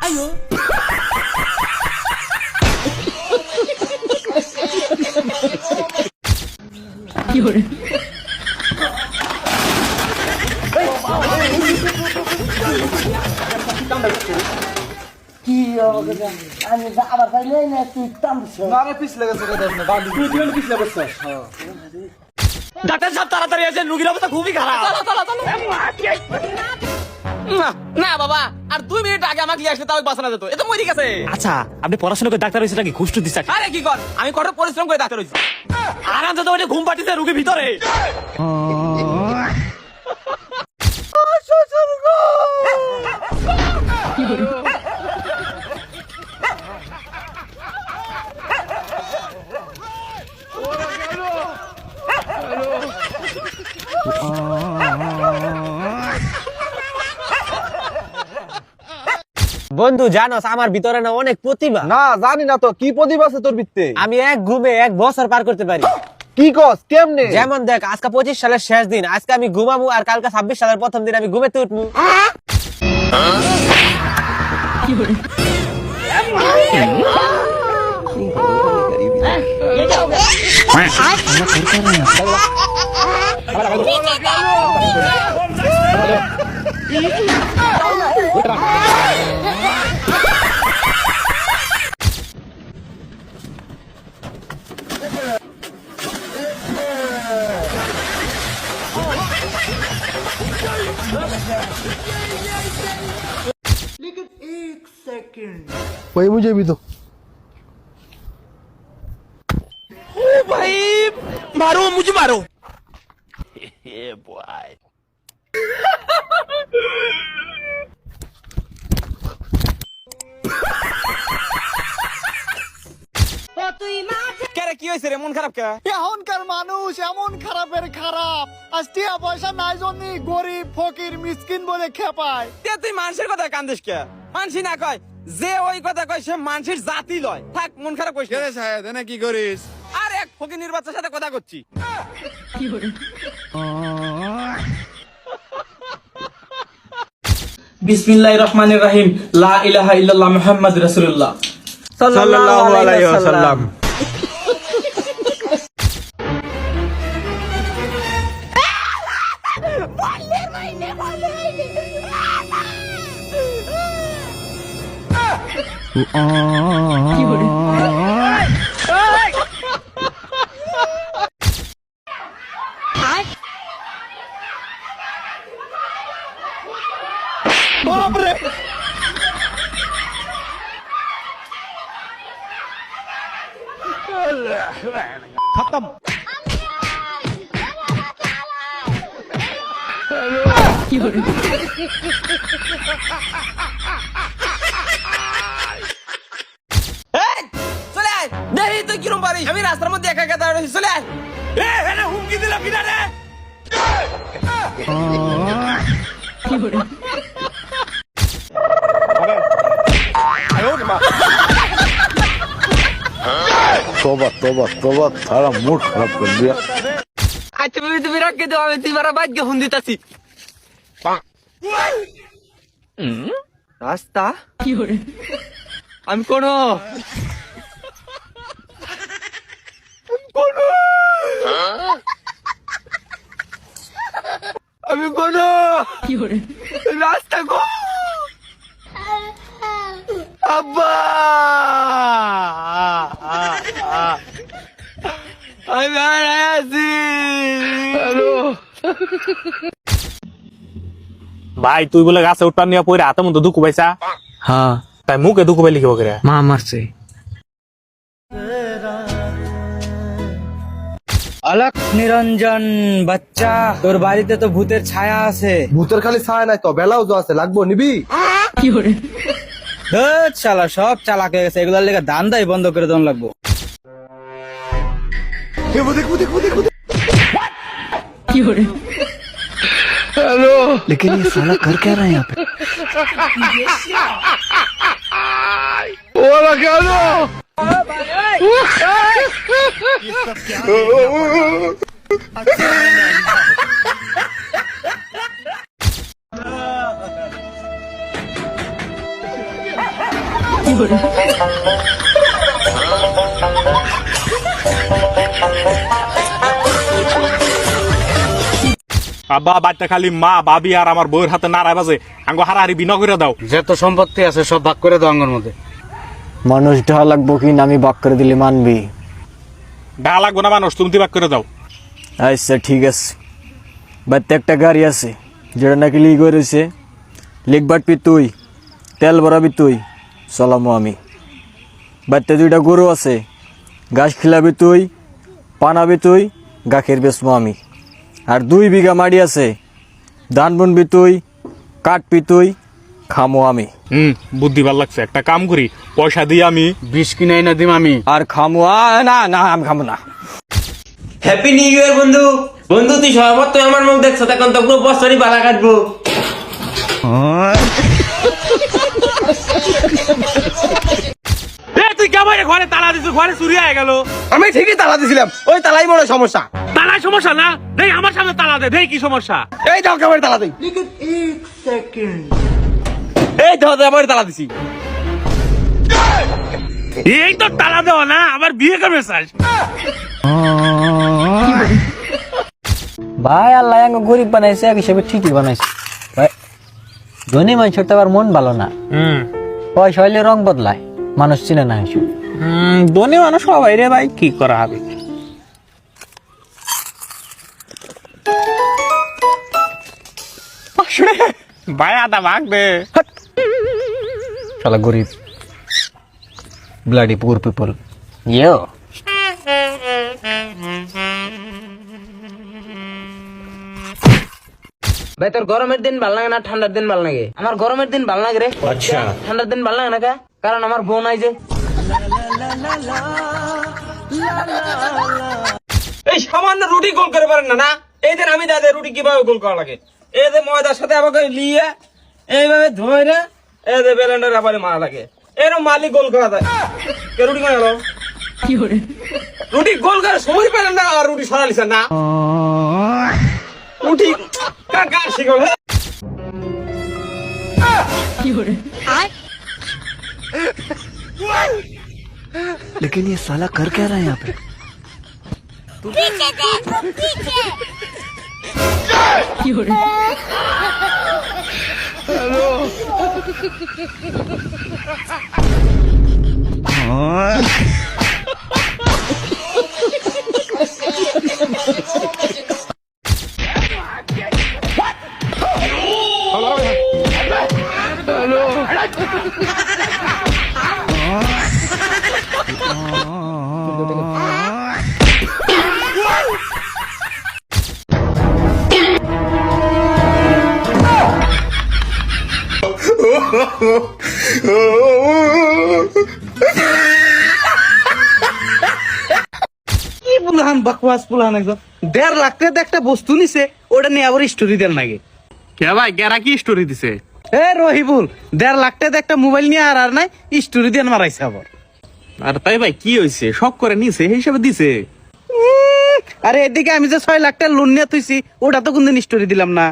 আয়ো কি হরে কি আমি আবার পাই নাই না তুই টানছ না রে পিছলে গেছে কথা না গালি তুই দিলে পিছলে গেছে ডাক্তার সাহেব তাড়াতাড়ি আসেন, রোগীর অবস্থা খুবই খারাপ। না বাবা, আর 2 মিনিট আগে আমাকে নিয়ে আসলে তাও বাঁচানো যেত, এ তো মরে গেছে। আচ্ছা, আপনি পড়াশোনা করে ডাক্তার হয়েছে নাকি ঘুষ টুস দিচ্ছে? আরে কি কর, আমি কঠোর পরিশ্রম করে ডাক্তার হয়েছি। আরাম তো ওটা ঘুম পাঠিয়েছে রোগী ভিতরে। বন্ধু জানোস আমার ভিতরে না অনেক প্রতিভা। না জানি না তো কি প্রতিভা আছে তোর ভিতরে। আমি এক ঘুমে 1 বছর পার করতে পারি। কি কস কেমনে? যেমন দেখ, আজকে 25 সালের শেষ দিন, আজকে আমি ঘুমাবো আর কালকে 26 সালের প্রথম দিন আমি ঘুমেতে উঠবো। वही मुझे भी दो। ভাই মারো, মুঝে মারো। কি হয়েছে রে, মন খারাপ কে? এখনকার মানুষ এমন খারাপের খারাপ, আজ টিয়া পয়সা নাই জন্যই গরিব ফকির মিসকিন বলে খেপায়। তুই মানুষের কথা কান্দিস কে? মানুষই না কয়, যে ওই কথা কয় সে মানুষের জাতি লয়। থাক, মন খারাপ করিস না। সাহেব এনে কি করিস? আর এক ফকির বাচ্চার সাথে কথা করছি। বিসমিল্লাহির রহমানির রহিম। লা ইলাহা ইল্লাল্লাহ মুহাম্মাদুর রাসূলুল্লাহ সাল্লাল্লাহু আলাইহি ওয়াসাল্লাম। खत्म। চলে আয়, দেখি তুই কিরম পারিস। আমি রাস্তার মধ্যে একা একা দাঁড়িয়ে রয়েছি, চলে আয়। হুমকি দিলাম কিনা রে? तोबा तोबा तोबा सारा मूड खराब कर दिया। আচ্ছা তুমি রাখকে দাও, আমি তোমার বাইক গে ফোন দিতাছি। রাস্তা আমি কোন আমি কোন রাস্তা কো আব্বা আমি আছি। ভাই তুই বলে গাছে উঠপার নিয়ে পড়ে হাতের মধ্যে দুঃখ পাইছা? হ্যাঁ, তাই মুখে দুঃখ পাইলি কি বকরে? মা মারছে। অলক নিরঞ্জন বাচ্চা, তোর বাড়িতে তো ভূতের ছায়া আছে। ভূতের খালি ছায়া নাই তো, বেলাও তো আছে, লাগবো নিবি? ধুৎ শালা, সব চালাক হয়ে গেছে, এগুলোর লেগে দান্দাই বন্ধ করে দেন লাগবো। लेकिन ये साला कर क्या रहा है यहाँ पे? আব্বা বাচ্চা খালি মা ভাবি আর আমার বউয়ের হাতে নাড়ায় বাজে আঙ্গ হারাহারি বিনা করে দাও। যত সম্পত্তি আছে সব ভাগ করে দাও আঙ্গর মধ্যে। মানুষ ঢা লাগবো কি না আমি বাক করে দিলে মানবি? ডা লাগবো না মানুষ, তুমি ভাগ করে দাও। আচ্ছা ঠিক আছে। বাড়িতে একটা গাড়ি আছে যেটা নাকি লিক হয়ে রয়েছে, লিক বাটবি তুই, তেল ভরাবি তুই, চলামো আমি। বাড়িতে 2টা গরু আছে, ঘাস খিলাবি তুই, পানাবি তুই, গাখের বেচবো আমি। আর 2 বিঘা মাটি আছে, ধান বুনবি তুই, কাটবি তুই, খামো আমি। বুদ্ধি ভাল লাগছে। একটা কাম করি, পয়সা দিয়ে আমি 20 কিনে না দিম আমি। আর খামো না না আমি খামো না। হ্যাপি নিউ ইয়ার বন্ধু। বন্ধু তুই সবার তো আমার মুখ দেখছো, তখন তো পুরো বছরই বালা কাটবো। তুই কেমন ঘরে তালা দিছিস, ঘরে চুরি হয়ে গেল। আমি ঠিকই তালা দিছিলাম, ওই তালাই বড় সমস্যা। তালায় সমস্যা না, দেই আমার সামনে তালা দে, দেই কি সমস্যা। এই দাও কেমন তালা দিই, এই দাও আমার তালা দিছি। এই তো তালা দেওয়া না, আবার বিয়ে করবে চাস। ভাই আল্লাহ আঙ্গ গরিব বানাইছে, এক হিসেবে ঠিকই বানাইছে ভাই। ধনী মানুষের তো আবার মন ভালো না, পয়সা হইলে রং বদলায়, মানুষ চিনে না হিসেব। ধনী মানুষ সবাই রে ভাই, কি করা হবে। ভাই আদা ভাগ দে। শালা গরিব, ব্লাডি পুর পিপল। ইয়ো ভাই তোর গরমের দিন ভাল লাগে না ঠান্ডার দিন ভাল লাগে? আমার গরমের দিন ভাল লাগে রে। আচ্ছা ঠান্ডার দিন ভাল লাগে না কা? কারণ আমার বউ নাই যে। এই সামান্য রুটি গোল করে পারেন না? না এই দিন আমি দাদা রুটি কিভাবে গোল করা লাগে, এই যে ময়দার সাথে আমাকে লিয়ে এইভাবে ধরে এই যে বেলেন্ডার আবার মারা লাগে, এরকম মালিক গোল করা যায়। কে রুটি করে গেল? রুটি গোল করে সময় পেলেন না, আর রুটি সরালিছেন না। রুটি কার শিখল? लेकिन ये साला कर क्या रहा है यहाँ पे? পুলাহান বাকওয়াস পুলাহান একদম। 1.5 লাখ টাকা একটা বস্তু নিছে, ওটা নিয়ে আবার স্টোরি দেন নাকি? কে ভাই গেরা কি স্টোরি দিছে? এ রহিবুল 1.5 লাখ টাকা একটা মোবাইল নিয়ে আর নাই স্টোরি দেন মারাইছে আবার। আর তাই ভাই কি হয়েছে, শখ করে নিছে এই হিসাবে দিছে। আরে এদিকে আমি যে 6 লাখ টাকা লোন নিয়ে তুইছি, ওটা তো কোনদিন স্টোরি দিলাম না।